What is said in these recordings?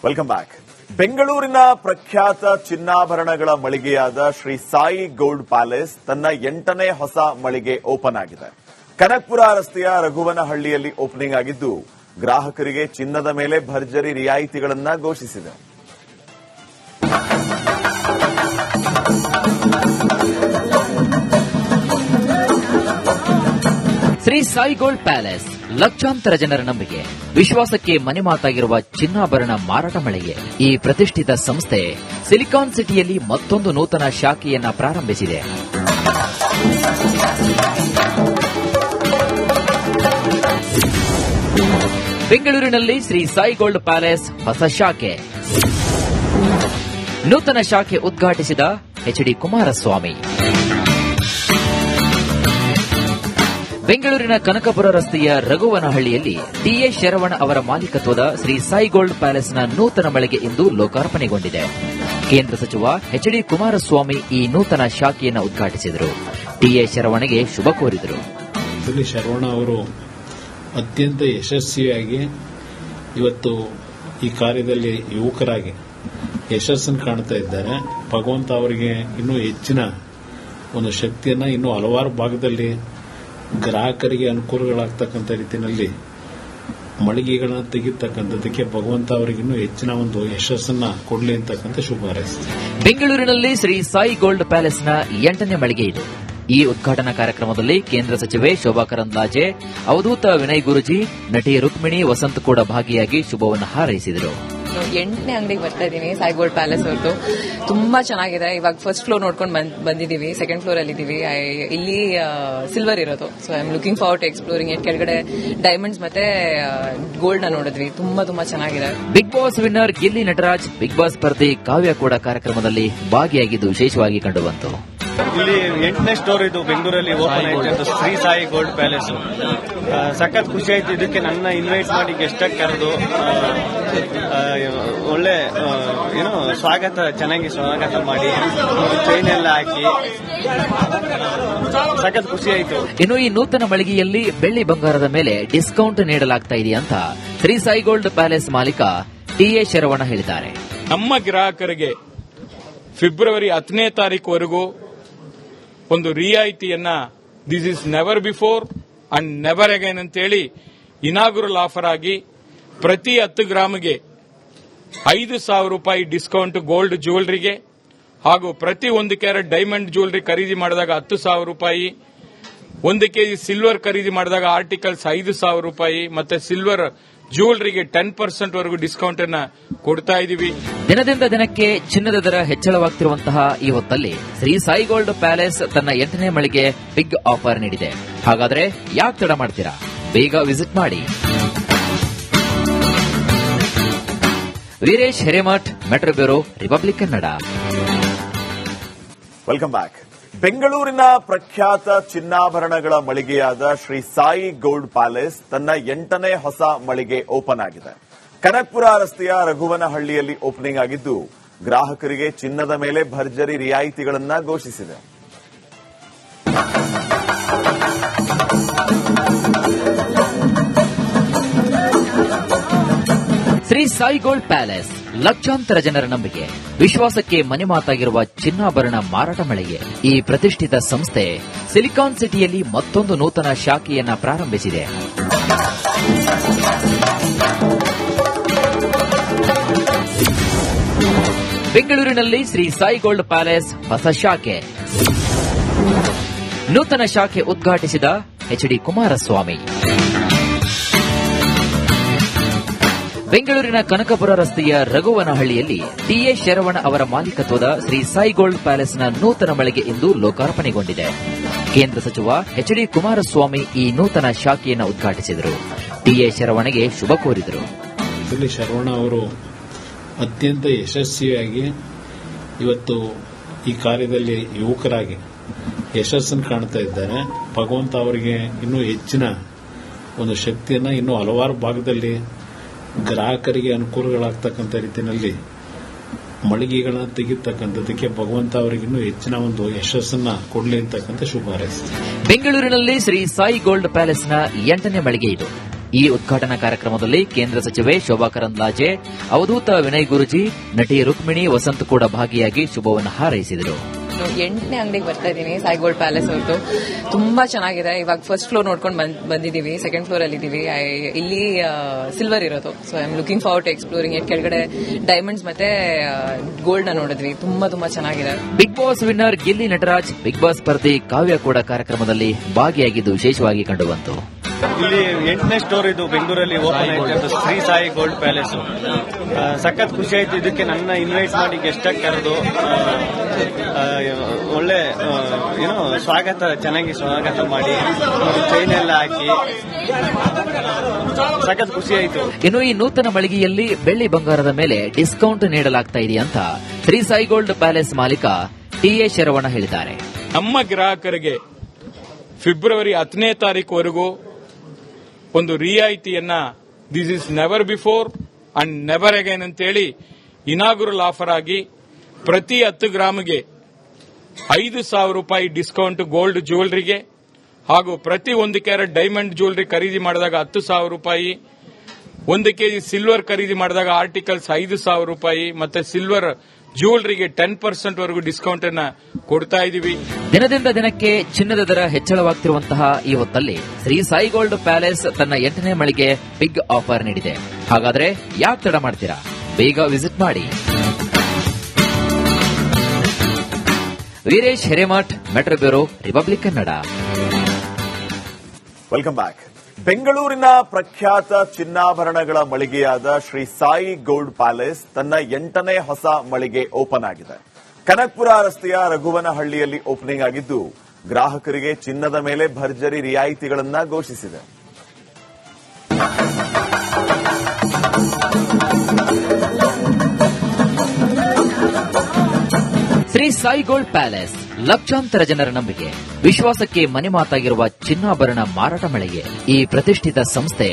Welcome back. ಬೆಂಗಳೂರಿನ ಪ್ರಖ್ಯಾತ ಚಿನ್ನಾಭರಣಗಳ ಮಳಿಗೆಯಾದ ಶ್ರೀ ಸಾಯಿ ಗೋಲ್ಡ್ ಪ್ಯಾಲೇಸ್ ತನ್ನ 8ನೇ ಹೊಸ ಮಳಿಗೆ ಓಪನ್ ಆಗಿದೆ. ಕನಕಪುರ ರಸ್ತೆಯ ರಘುವನಹಳ್ಳಿಯಲ್ಲಿ ಓಪನಿಂಗ್ ಆಗಿದ್ದು, ಗ್ರಾಹಕರಿಗೆ ಚಿನ್ನದ ಮೇಲೆ ಭರ್ಜರಿ ರಿಯಾಯಿತಿಗಳನ್ನು ಘೋಷಿಸಿದೆ. ಶ್ರೀ ಸಾಯಿ ಗೋಲ್ಡ್ ಪ್ಯಾಲೇಸ್ ಲಕ್ಷಾಂತರ ಜನರ ನಂಬಿಕೆ, ವಿಶ್ವಾಸಕ್ಕೆ ಮನೆ ಮಾತಾಗಿರುವ ಚಿನ್ನಾಭರಣ ಮಾರಾಟ ಮಳಿಗೆ. ಈ ಪ್ರತಿಷ್ಠಿತ ಸಂಸ್ಥೆ ಸಿಲಿಕಾನ್ ಸಿಟಿಯಲ್ಲಿ ಮತ್ತೊಂದು ನೂತನ ಶಾಖೆಯನ್ನ ಪ್ರಾರಂಭಿಸಿದೆ. ಬೆಂಗಳೂರಿನಲ್ಲಿ ಶ್ರೀ ಸಾಯಿ ಗೋಲ್ಡ್ ಪ್ಯಾಲೇಸ್ ಹೊಸ ಶಾಖೆ. ನೂತನ ಶಾಖೆ ಉದ್ಘಾಟಿಸಿದ ಎಚ್.ಡಿ. ಕುಮಾರಸ್ವಾಮಿ. ಬೆಂಗಳೂರಿನ ಕನಕಪುರ ರಸ್ತೆಯ ರಘುವನಹಳ್ಳಿಯಲ್ಲಿ ಟಿ.ಎ. ಶರವಣ ಅವರ ಮಾಲೀಕತ್ವದ ಶ್ರೀ ಸಾಯಿ ಗೋಲ್ಡ್ ಪ್ಯಾಲೇಸ್ನ ನೂತನ ಮಳಿಗೆ ಇಂದು ಲೋಕಾರ್ಪಣೆಗೊಂಡಿದೆ. ಕೇಂದ್ರ ಸಚಿವ ಎಚ್.ಡಿ. ಕುಮಾರಸ್ವಾಮಿ ಈ ನೂತನ ಶಾಖೆಯನ್ನು ಉದ್ಘಾಟಿಸಿದರು. ಟಿ.ಎ. ಶರವಣಗೆ ಶುಭ ಕೋರಿದರು. ಶರವಣ ಅವರು ಅತ್ಯಂತ ಯಶಸ್ವಿಯಾಗಿ ಇವತ್ತು ಈ ಕಾರ್ಯದಲ್ಲಿ ಯುವಕರಾಗಿ ಯಶಸ್ಸನ್ನು ಕಾಣ್ತಾ ಇದ್ದಾರೆ. ಭಗವಂತ ಅವರಿಗೆ ಇನ್ನೂ ಹೆಚ್ಚಿನ ಒಂದು ಶಕ್ತಿಯನ್ನ ಇನ್ನೂ ಹಲವಾರು ಭಾಗದಲ್ಲಿ ಗ್ರಾಹಕರಿಗೆ ಅನುಕೂಲಗಳಾಗ್ತಕ್ಕಂಥ ರೀತಿಯಲ್ಲಿ ಮಳಿಗೆಗಳನ್ನ ತೆಗಿತಕ್ಕಂಥದಕ್ಕೆ ಭಗವಂತ ಅವರಿಗೆ ಇನ್ನೂ ಹೆಚ್ಚಿನ ಒಂದು ಯಶಸ್ಸನ್ನ ಕೊಡಲಿ ಅಂತಕ್ಕಂಥ ಶುಭ ಹಾರೈಸಿದೆ. ಬೆಂಗಳೂರಿನಲ್ಲಿ ಶ್ರೀ ಸಾಯಿ ಗೋಲ್ಡ್ ಪ್ಯಾಲೇಸ್ನ 8ನೇ ಮಳಿಗೆ ಇದು. ಈ ಉದ್ಘಾಟನಾ ಕಾರ್ಯಕ್ರಮದಲ್ಲಿ ಕೇಂದ್ರ ಸಚಿವೆ ಶೋಭಾ ಕರಂದ್ಲಾಜೆ, ಅವಧೂತ ವಿನಯ್ ಗುರುಜಿ, ನಟಿ ರುಕ್ಮಿಣಿ ವಸಂತ್ ಕೂಡ ಭಾಗಿಯಾಗಿ ಶುಭವನ್ನು ಹಾರೈಸಿದರು. 8ನೇ ಅಂಗಡಿಗೆ ಬರ್ತಾ ಇದ್ದೀನಿ ಸಾಯಿ ಗೋಲ್ಡ್ ಪ್ಯಾಲೇಸ್ ಅವ್ರದ್ದು. ತುಂಬಾ ಚೆನ್ನಾಗಿದೆ. ಇವಾಗ ಫಸ್ಟ್ ಫ್ಲೋರ್ ನೋಡ್ಕೊಂಡು ಬಂದಿದ್ದೀವಿ. ಸೆಕೆಂಡ್ ಫ್ಲೋರ್ ಅಲ್ಲಿ ಇದ್ದೀವಿ. ಇಲ್ಲಿ ಸಿಲ್ವರ್ ಇರೋದು. So I am looking forward to exploring it. ಕೆಳಗಡೆ ಡೈಮಂಡ್ಸ್ ಮತ್ತೆ ಗೋಲ್ಡ್ ನ ನೋಡಿದ್ವಿ. ತುಂಬಾ ಚೆನ್ನಾಗಿದೆ. Big boss winner Gilli Nataraj, big boss ಸ್ಪರ್ಧಿ ಕಾವ್ಯ ಕೂಡ ಕಾರ್ಯಕ್ರಮದಲ್ಲಿ ಭಾಗಿಯಾಗಿದ್ದು ವಿಶೇಷವಾಗಿ ಕಂಡುಬಂತು. ಇಲ್ಲಿ 8ನೇ ಸ್ಟೋರ್ ಇದು ಬೆಂಗಳೂರಲ್ಲಿ ಓಪನ್ ಆಯ್ತು, ಶ್ರೀ ಸಾಯಿ ಗೋಲ್ಡ್ ಪ್ಯಾಲೇಸ್. ಸಖತ್ ಖುಷಿ ಆಯ್ತು. ಇದಕ್ಕೆ ನನ್ನ ಇನ್ವೈಟ್ ಮಾಡಿ ಗೆಸ್ಟ್ ಆಗಿ ಕರೆದು ಒಳ್ಳೆ ಚೆನ್ನಾಗಿ ಸ್ವಾಗತ ಮಾಡಿ ಚೈನ್ ಎಲ್ಲ ಹಾಕಿ ಸಖತ್ ಖುಷಿ ಆಯ್ತು. ಇನ್ನು ಈ ನೂತನ ಮಳಿಗೆಯಲ್ಲಿ ಬೆಳ್ಳಿ ಬಂಗಾರದ ಮೇಲೆ ಡಿಸ್ಕೌಂಟ್ ನೀಡಲಾಗ್ತಾ ಇದೆ ಅಂತ ಶ್ರೀ ಸಾಯಿ ಗೋಲ್ಡ್ ಪ್ಯಾಲೇಸ್ ಮಾಲೀಕ ಟಿ.ಎ. ಶರವಣ ಹೇಳಿದ್ದಾರೆ. ನಮ್ಮ ಗ್ರಾಹಕರಿಗೆ ಫೆಬ್ರವರಿ 10ನೇ ತಾರೀಕುವರೆಗೂ ಒಂದು ರಿಯಾಯಿತಿಯನ್ನ this is never before and never again ಅಂತೇಳಿ ಇನಾಗುರಲ್ ಆಫರ್ ಆಗಿ ಪ್ರತಿ 10 ಗ್ರಾಮ್ಗೆ 5,000 ರೂಪಾಯಿ ಡಿಸ್ಕೌಂಟ್ ಗೋಲ್ಡ್ ಜ್ಯುವೆಲರಿಗೆ ಹಾಗೂ ಪ್ರತಿ 1 ಕ್ಯಾರೆಟ್ ಡೈಮಂಡ್ ಜ್ಯುವೆಲರಿ ಖರೀದಿ ಮಾಡಿದಾಗ 10,000 ರೂಪಾಯಿ, 1 ಕೆಜಿ ಸಿಲ್ವರ್ ಖರೀದಿ ಮಾಡಿದಾಗ ಆರ್ಟಿಕಲ್ಸ್ 5,000 ರೂಪಾಯಿ ಮತ್ತೆ ಸಿಲ್ವರ್ ಜ್ಯುವೆಲರಿಗೆ 10% ವರೆಗೂ ಡಿಸ್ಕೌಂಟ್ ಅನ್ನ ಕೊಡ್ತಾ ಇದೀವಿ. ದಿನದಿಂದ ದಿನಕ್ಕೆ ಚಿನ್ನದ ದರ ಹೆಚ್ಚಳವಾಗ್ತಿರುವಂತಹ ಈ ಹೊತ್ತಲ್ಲಿ ಶ್ರೀ ಸಾಯಿ ಗೋಲ್ಡ್ ಪ್ಯಾಲೇಸ್ ತನ್ನ 8ನೇ ಮಳಿಗೆ ಬಿಗ್ ಆಫರ್ ನೀಡಿದೆ. ಹಾಗಾದ್ರೆ ಯಾಕೆ ತಡ ಮಾಡ್ತೀರಾ? ಬೇಗ ವಿಸಿಟ್ ಮಾಡಿ. Veeresh Hiremath, metro bureau, republic Kannada. Welcome back. ಬೆಂಗಳೂರಿನ ಪ್ರಖ್ಯಾತ ಚಿನ್ನಾಭರಣಗಳ ಮಳಿಗೆಯಾದ ಶ್ರೀ ಸಾಯಿ ಗೋಲ್ಡ್ ಪ್ಯಾಲೇಸ್ ತನ್ನ 8ನೇ ಹೊಸ ಮಳಿಗೆ ಓಪನ್ ಆಗಿದೆ. ಕನಕಪುರ ರಸ್ತೆಯ ರಘುವನಹಳ್ಳಿಯಲ್ಲಿ ಓಪನಿಂಗ್ ಆಗಿದ್ದು, ಗ್ರಾಹಕರಿಗೆ ಚಿನ್ನದ ಮೇಲೆ ಭರ್ಜರಿ ರಿಯಾಯಿತಿಗಳನ್ನು ಘೋಷಿಸಿದೆ. ಶ್ರೀ ಸಾಯಿ ಗೋಲ್ಡ್ ಪ್ಯಾಲೇಸ್ ಲಕ್ಷಾಂತರ ಜನರ ನಂಬಿಕೆ, ವಿಶ್ವಾಸಕ್ಕೆ ಮನೆ ಮಾತಾಗಿರುವ ಚಿನ್ನಾಭರಣ ಮಾರಾಟ ಮಳಿಗೆ. ಈ ಪ್ರತಿಷ್ಠಿತ ಸಂಸ್ಥೆ ಸಿಲಿಕಾನ್ ಸಿಟಿಯಲ್ಲಿ ಮತ್ತೊಂದು ನೂತನ ಶಾಖೆಯನ್ನ ಪ್ರಾರಂಭಿಸಿದೆ. ಬೆಂಗಳೂರಿನಲ್ಲಿ ಶ್ರೀ ಸಾಯಿ ಗೋಲ್ಡ್ ಪ್ಯಾಲೇಸ್ ಹೊಸ ಶಾಖೆ. ನೂತನ ಶಾಖೆ ಉದ್ಘಾಟಿಸಿದ ಎಚ್.ಡಿ. ಕುಮಾರಸ್ವಾಮಿ. ಬೆಂಗಳೂರಿನ ಕನಕಪುರ ರಸ್ತೆಯ ರಘುವನಹಳ್ಳಿಯಲ್ಲಿ ಟಿ.ಎ. ಶರವಣ ಅವರ ಮಾಲೀಕತ್ವದ ಶ್ರೀ ಸಾಯಿ ಗೋಲ್ಡ್ ಪ್ಯಾಲೇಸ್ನ ನೂತನ ಮಳಿಗೆ ಇಂದು ಲೋಕಾರ್ಪಣೆಗೊಂಡಿದೆ. ಕೇಂದ್ರ ಸಚಿವ ಎಚ್.ಡಿ. ಕುಮಾರಸ್ವಾಮಿ ಈ ನೂತನ ಶಾಖೆಯನ್ನು ಉದ್ಘಾಟಿಸಿದರು. ಟಿ.ಎ. ಶರವಣಗೆ ಶುಭ ಕೋರಿದರು. ಶರವಣ ಅವರು ಅತ್ಯಂತ ಯಶಸ್ವಿಯಾಗಿ ಇವತ್ತು ಈ ಕಾರ್ಯದಲ್ಲಿ ಯುವಕರಾಗಿ ಯಶಸ್ಸನ್ನು ಕಾಣ್ತಾ ಇದ್ದಾರೆ. ಭಗವಂತ ಅವರಿಗೆ ಇನ್ನೂ ಹೆಚ್ಚಿನ ಒಂದು ಶಕ್ತಿಯನ್ನ ಇನ್ನೂ ಹಲವಾರು ಭಾಗದಲ್ಲಿ ಗ್ರಾಹಕರಿಗೆ ಅನುಕೂಲಗಳಾಗ್ತಕ್ಕಂಥ ರೀತಿಯಲ್ಲಿ ಮಳಿಗೆಗಳನ್ನ ತೆಗಿತಕ್ಕಂಥದಕ್ಕೆ ಭಗವಂತ ಅವರಿಗೆ ಇನ್ನೂ ಹೆಚ್ಚಿನ ಒಂದು ಯಶಸ್ಸನ್ನ ಕೊಡಲಿ ಅಂತಕ್ಕಂಥ ಶುಭ ಹಾರೈಸಿದೆ. ಬೆಂಗಳೂರಿನಲ್ಲಿ ಶ್ರೀ ಸಾಯಿ ಗೋಲ್ಡ್ ಪ್ಯಾಲೇಸ್ನ 8ನೇ ಮಳಿಗೆ ಇದು. ಈ ಉದ್ಘಾಟನಾ ಕಾರ್ಯಕ್ರಮದಲ್ಲಿ ಕೇಂದ್ರ ಸಚಿವೆ ಶೋಭಾ ಕರಂದ್ಲಾಜೆ, ಅವಧೂತ ವಿನಯ್ ಗುರುಜಿ, ನಟಿ ರುಕ್ಮಿಣಿ ವಸಂತ್ ಕೂಡ ಭಾಗಿಯಾಗಿ ಶುಭವನ್ನು ಹಾರೈಸಿದರು. 8ನೇ ಅಂಗಡಿಗೆ ಬರ್ತಾ ಇದ್ದೀನಿ, ಸಾಯಿ ಗೋಲ್ಡ್ ಪ್ಯಾಲೇಸ್ ಅವ್ರದ್ದು. ತುಂಬಾ ಚೆನ್ನಾಗಿದೆ. ಇವಾಗ ಫಸ್ಟ್ ಫ್ಲೋರ್ ನೋಡ್ಕೊಂಡು ಬಂದಿದ್ದೀವಿ, ಸೆಕೆಂಡ್ ಫ್ಲೋರ್ ಅಲ್ಲಿ ಇದೀವಿ. ಇಲ್ಲಿ ಸಿಲ್ವರ್ ಇರೋದು, so I am looking forward to exploring it. ಕೆಳಗಡೆ ಡೈಮಂಡ್ಸ್ ಮತ್ತೆ ಗೋಲ್ಡ್ ನ ನೋಡಿದ್ವಿ, ತುಂಬಾ ಚೆನ್ನಾಗಿದೆ. Big boss winner Gilli Nataraj, big boss ಸ್ಪರ್ಧಿ ಕಾವ್ಯ ಕೂಡ ಕಾರ್ಯಕ್ರಮದಲ್ಲಿ ಭಾಗಿಯಾಗಿದ್ದು ವಿಶೇಷವಾಗಿ ಕಂಡುಬಂತು. ಇಲ್ಲಿ 8ನೇ ಸ್ಟೋರ್ ಇದು ಬೆಂಗಳೂರಲ್ಲಿ ಓಪನ್ ಆಯ್ತು, ಅದು ಶ್ರೀ ಸಾಯಿ ಗೋಲ್ಡ್ ಪ್ಯಾಲೇಸ್. ಸಖತ್ ಖುಷಿ ಆಯ್ತು. ಇದಕ್ಕೆ ನನ್ನ ಇನ್ವೈಟ್ ಮಾಡಿ ಗೆಸ್ಟ್ ಆಗಿ ಕರೆದು ಒಳ್ಳೆ ಸ್ವಾಗತ, ಚೆನ್ನಾಗಿ ಸ್ವಾಗತ ಮಾಡಿ ಚೈನ್ ಎಲ್ಲ ಹಾಕಿ ಸಖತ್ ಖುಷಿ ಆಯ್ತು. ಇನ್ನು ಈ ನೂತನ ಮಳಿಗೆಯಲ್ಲಿ ಬೆಳ್ಳಿ ಬಂಗಾರದ ಮೇಲೆ ಡಿಸ್ಕೌಂಟ್ ನೀಡಲಾಗ್ತಾ ಇದೆ ಅಂತ ಶ್ರೀ ಸಾಯಿ ಗೋಲ್ಡ್ ಪ್ಯಾಲೇಸ್ ಮಾಲೀಕ ಟಿ.ಎ. ಶರವಣ ಹೇಳಿದ್ದಾರೆ. ನಮ್ಮ ಗ್ರಾಹಕರಿಗೆ ಫೆಬ್ರವರಿ 10ನೇ ತಾರೀಕುವರೆಗೂ ಒಂದು ರಿಯಾಯಿತಿಯನ್ನ this is never before and never again ಅಂತೇಳಿ ಇನಾಗುರಲ್ ಆಫರ್ ಆಗಿ ಪ್ರತಿ 10 ಗ್ರಾಮ್ಗೆ 5,000 ರೂಪಾಯಿ ಡಿಸ್ಕೌಂಟ್ ಗೋಲ್ಡ್ ಜ್ಯುವೆಲರಿಗೆ ಹಾಗೂ ಪ್ರತಿ 1 ಕ್ಯಾರೆಟ್ ಡೈಮಂಡ್ ಜ್ಯುವೆಲರಿ ಖರೀದಿ ಮಾಡಿದಾಗ 10,000 ರೂಪಾಯಿ, 1 ಕೆಜಿ ಸಿಲ್ವರ್ ಖರೀದಿ ಮಾಡಿದಾಗ ಆರ್ಟಿಕಲ್ಸ್ 5,000 ರೂಪಾಯಿ ಮತ್ತೆ ಸಿಲ್ವರ್ ಜ್ಯುವೆಲರಿಗೆ 10% ವರೆಗೂ ಡಿಸ್ಕೌಂಟ್ ಅನ್ನ ಕೊಡ್ತಾ ಇದೀವಿ. ದಿನದಿಂದ ದಿನಕ್ಕೆ ಚಿನ್ನದ ದರ ಹೆಚ್ಚಳವಾಗ್ತಿರುವಂತಹ ಈ ಹೊತ್ತಲ್ಲಿ ಶ್ರೀ ಸಾಯಿ ಗೋಲ್ಡ್ ಪ್ಯಾಲೇಸ್ ತನ್ನ 8ನೇ ಮಳಿಗೆ ಬಿಗ್ ಆಫರ್ ನೀಡಿದೆ. ಹಾಗಾದ್ರೆ ಯಾಕೆ ತಡ ಮಾಡ್ತೀರಾ? ಬೇಗ ವಿಸಿಟ್ ಮಾಡಿ. Veeresh Hiremath, metro bureau, republic Kannada. Welcome back. ಬೆಂಗಳೂರಿನ ಪ್ರಖ್ಯಾತ ಚಿನ್ನಾಭರಣಗಳ ಮಳಿಗೆಯಾದ ಶ್ರೀ ಸಾಯಿ ಗೋಲ್ಡ್ ಪ್ಯಾಲೇಸ್ ತನ್ನ 8ನೇ ಹೊಸ ಮಳಿಗೆ ಓಪನ್ ಆಗಿದೆ. ಕನಕಪುರ ರಸ್ತೆಯ ರಘುವನಹಳ್ಳಿಯಲ್ಲಿ ಓಪನಿಂಗ್ ಆಗಿದ್ದು, ಗ್ರಾಹಕರಿಗೆ ಚಿನ್ನದ ಮೇಲೆ ಭರ್ಜರಿ ರಿಯಾಯಿತಿಗಳನ್ನು ಘೋಷಿಸಿದೆ. ಶ್ರೀ ಸಾಯಿ ಗೋಲ್ಡ್ ಪ್ಯಾಲೇಸ್ ಲಕ್ಷಾಂತರ ಜನರ ನಂಬಿಕೆ, ವಿಶ್ವಾಸಕ್ಕೆ ಮನೆಮಾತಾಗಿರುವ ಚಿನ್ನಾಭರಣ ಮಾರಾಟ ಮಳಿಗೆ. ಈ ಪ್ರತಿಷ್ಠಿತ ಸಂಸ್ಥೆ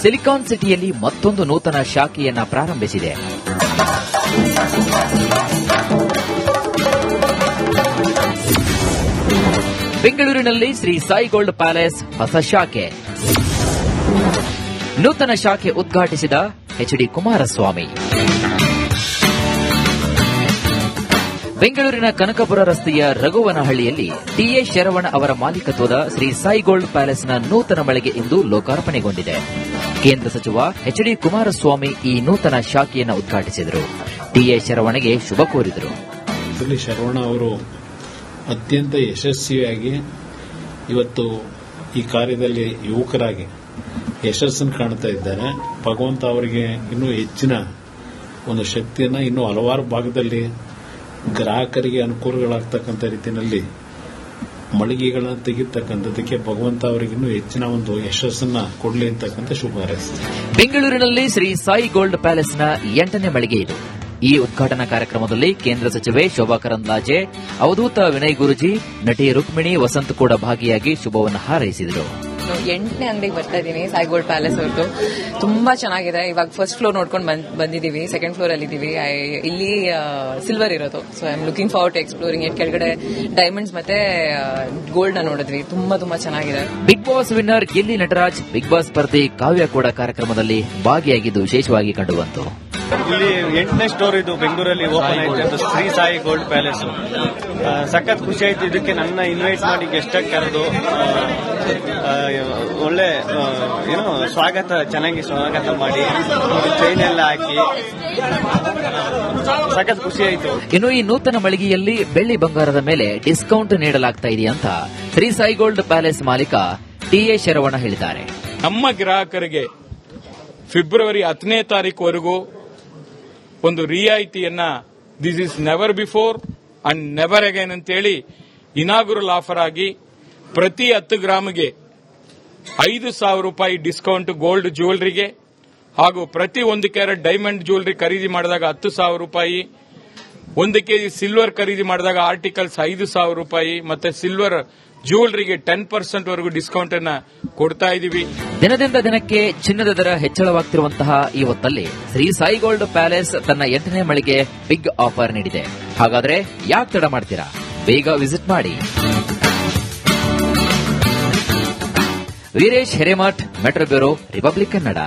ಸಿಲಿಕಾನ್ ಸಿಟಿಯಲ್ಲಿ ಮತ್ತೊಂದು ನೂತನ ಶಾಖೆಯನ್ನ ಪ್ರಾರಂಭಿಸಿದೆ. ಬೆಂಗಳೂರಿನಲ್ಲಿ ಶ್ರೀ ಸಾಯಿ ಗೋಲ್ಡ್ ಪ್ಯಾಲೇಸ್ ಹೊಸ ಶಾಖೆ. ನೂತನ ಶಾಖೆ ಉದ್ಘಾಟಿಸಿದ ಎಚ್.ಡಿ. ಕುಮಾರಸ್ವಾಮಿ. ಬೆಂಗಳೂರಿನ ಕನಕಪುರ ರಸ್ತೆಯ ರಘುವನಹಳ್ಳಿಯಲ್ಲಿ ಟಿ.ಎ. ಶರವಣ ಅವರ ಮಾಲೀಕತ್ವದ ಶ್ರೀ ಸಾಯಿ ಗೋಲ್ಡ್ ಪ್ಯಾಲೇಸ್ನ ನೂತನ ಮಳಿಗೆ ಇಂದು ಲೋಕಾರ್ಪಣೆಗೊಂಡಿದೆ. ಕೇಂದ್ರ ಸಚಿವ ಎಚ್.ಡಿ. ಕುಮಾರಸ್ವಾಮಿ ಈ ನೂತನ ಶಾಖೆಯನ್ನು ಉದ್ಘಾಟಿಸಿದರು. ಟಿ.ಎ. ಶರವಣಗೆ ಶುಭ ಕೋರಿದರು. ಶರವಣ ಅವರು ಅತ್ಯಂತ ಯಶಸ್ವಿಯಾಗಿ ಇವತ್ತು ಈ ಕಾರ್ಯದಲ್ಲಿ ಯುವಕರಾಗಿ ಯಶಸ್ಸನ್ನು ಕಾಣ್ತಾ ಇದ್ದಾರೆ. ಭಗವಂತ ಅವರಿಗೆ ಇನ್ನೂ ಹೆಚ್ಚಿನ ಒಂದು ಶಕ್ತಿಯನ್ನು ಇನ್ನೂ ಹಲವಾರು ಭಾಗದಲ್ಲಿ ಗ್ರಾಹಕರಿಗೆ ಅನುಕೂಲಗಳಾಗ್ತಕ್ಕಂಥ ರೀತಿಯಲ್ಲಿ ಮಳಿಗೆಗಳನ್ನ ತೆಗಿತಕ್ಕಂಥದಕ್ಕೆ ಭಗವಂತ ಅವರಿಗೆ ಇನ್ನೂ ಹೆಚ್ಚಿನ ಒಂದು ಯಶಸ್ಸನ್ನ ಕೊಡಲಿ ಅಂತಕ್ಕಂಥ ಶುಭ ಹಾರೈಸಿದೆ. ಬೆಂಗಳೂರಿನಲ್ಲಿ ಶ್ರೀ ಸಾಯಿ ಗೋಲ್ಡ್ ಪ್ಯಾಲೇಸ್ನ 8ನೇ ಮಳಿಗೆ ಇದು. ಈ ಉದ್ಘಾಟನಾ ಕಾರ್ಯಕ್ರಮದಲ್ಲಿ ಕೇಂದ್ರ ಸಚಿವೆ ಶೋಭಾ ಕರಂದ್ಲಾಜೆ, ಅವಧೂತ ವಿನಯ್ ಗುರುಜಿ, ನಟಿ ರುಕ್ಮಿಣಿ ವಸಂತ್ ಕೂಡ ಭಾಗಿಯಾಗಿ ಶುಭವನ್ನು ಹಾರೈಸಿದರು. 8ನೇ ಅಂಗಡಿಗೆ ಬರ್ತಾ ಇದ್ದೀನಿ, ಸಾಯಿ ಗೋಲ್ಡ್ ಪ್ಯಾಲೇಸ್ ಅವ್ರದ್ದು. ತುಂಬಾ ಚೆನ್ನಾಗಿದೆ. ಇವಾಗ ಫಸ್ಟ್ ಫ್ಲೋರ್ ನೋಡ್ಕೊಂಡು ಬಂದಿದ್ದೀವಿ, ಸೆಕೆಂಡ್ ಫ್ಲೋರ್ ಅಲ್ಲಿ ಇದೀವಿ. ಇಲ್ಲಿ ಸಿಲ್ವರ್ ಇರೋದು, so I am looking forward to exploring it. ಕೆಳಗಡೆ ಡೈಮಂಡ್ಸ್ ಮತ್ತೆ ಗೋಲ್ಡ್ ನ ನೋಡಿದ್ವಿ, ತುಂಬಾ ಚೆನ್ನಾಗಿದೆ. Big boss winner Gilli Nataraj, big boss ಸ್ಪರ್ಧಿ ಕಾವ್ಯ ಕೂಡ ಕಾರ್ಯಕ್ರಮದಲ್ಲಿ ಭಾಗಿಯಾಗಿದ್ದು ವಿಶೇಷವಾಗಿ ಕಂಡುಬಂತು. ಇಲ್ಲಿ 8ನೇ ಸ್ಟೋರ್ ಇದು ಬೆಂಗಳೂರಲ್ಲಿ ಓಪನ್ ಆಯ್ತು, ಅದು ಶ್ರೀ ಸಾಯಿ ಗೋಲ್ಡ್ ಪ್ಯಾಲೇಸ್. ಸಖತ್ ಖುಷಿ ಆಯ್ತು. ಇದಕ್ಕೆ ನನ್ನ ಇನ್ವೈಟ್ ಮಾಡಿ ಗೆಸ್ಟ್ ಆಗಿ ಕರೆದು ಒಳ್ಳೆ ಸ್ವಾಗತ, ಚೆನ್ನಾಗಿ ಸ್ವಾಗತ ಮಾಡಿ ಚೈನ್ ಎಲ್ಲ ಹಾಕಿ ಸಖತ್ ಖುಷಿ ಆಯ್ತು. ಇನ್ನು ಈ ನೂತನ ಮಳಿಗೆಯಲ್ಲಿ ಬೆಳ್ಳಿ ಬಂಗಾರದ ಮೇಲೆ ಡಿಸ್ಕೌಂಟ್ ನೀಡಲಾಗ್ತಾ ಇದೆ ಅಂತ ಶ್ರೀ ಸಾಯಿ ಗೋಲ್ಡ್ ಪ್ಯಾಲೇಸ್ ಮಾಲೀಕ ಟಿ.ಎ. ಶರವಣ ಹೇಳಿದ್ದಾರೆ. ನಮ್ಮ ಗ್ರಾಹಕರಿಗೆ ಫೆಬ್ರವರಿ 10ನೇ ತಾರೀಕುವರೆಗೂ ಒಂದು ರಿಯಾಯಿತಿಯನ್ನ this is never before and never again ಅಂತೇಳಿ ಇನಾಗುರಲ್ ಆಫರ್ ಆಗಿ ಪ್ರತಿ 10 ಗ್ರಾಮ್ಗೆ 5,000 ರೂಪಾಯಿ ಡಿಸ್ಕೌಂಟ್ ಗೋಲ್ಡ್ ಜ್ಯುವೆಲರಿಗೆ ಹಾಗೂ ಪ್ರತಿ 1 ಕ್ಯಾರೆಟ್ ಡೈಮಂಡ್ ಜ್ಯುವೆಲರಿ ಖರೀದಿ ಮಾಡಿದಾಗ 10,000 ರೂಪಾಯಿ, 1 ಕೆಜಿ ಸಿಲ್ವರ್ ಖರೀದಿ ಮಾಡಿದಾಗ ಆರ್ಟಿಕಲ್ಸ್ 5,000 ರೂಪಾಯಿ ಮತ್ತೆ ಸಿಲ್ವರ್ ಜ್ಯುವೆಲರಿಗೆ 10% ವರೆಗೂ ಡಿಸ್ಕೌಂಟ್ ಅನ್ನ ಕೊಡ್ತಾ ಇದೀವಿ. ದಿನದಿಂದ ದಿನಕ್ಕೆ ಚಿನ್ನದ ದರ ಹೆಚ್ಚಳವಾಗ್ತಿರುವಂತಹ ಈ ಹೊತ್ತಲ್ಲಿ ಶ್ರೀ ಸಾಯಿ ಗೋಲ್ಡ್ ಪ್ಯಾಲೇಸ್ ತನ್ನ 8ನೇ ಮಳಿಗೆ ಬಿಗ್ ಆಫರ್ ನೀಡಿದೆ. ಹಾಗಾದ್ರೆ ಯಾಕೆ ತಡ ಮಾಡ್ತೀರಾ? ಬೇಗ ವಿಸಿಟ್ ಮಾಡಿ. Veeresh Hiremath, metro bureau, republic Kannada.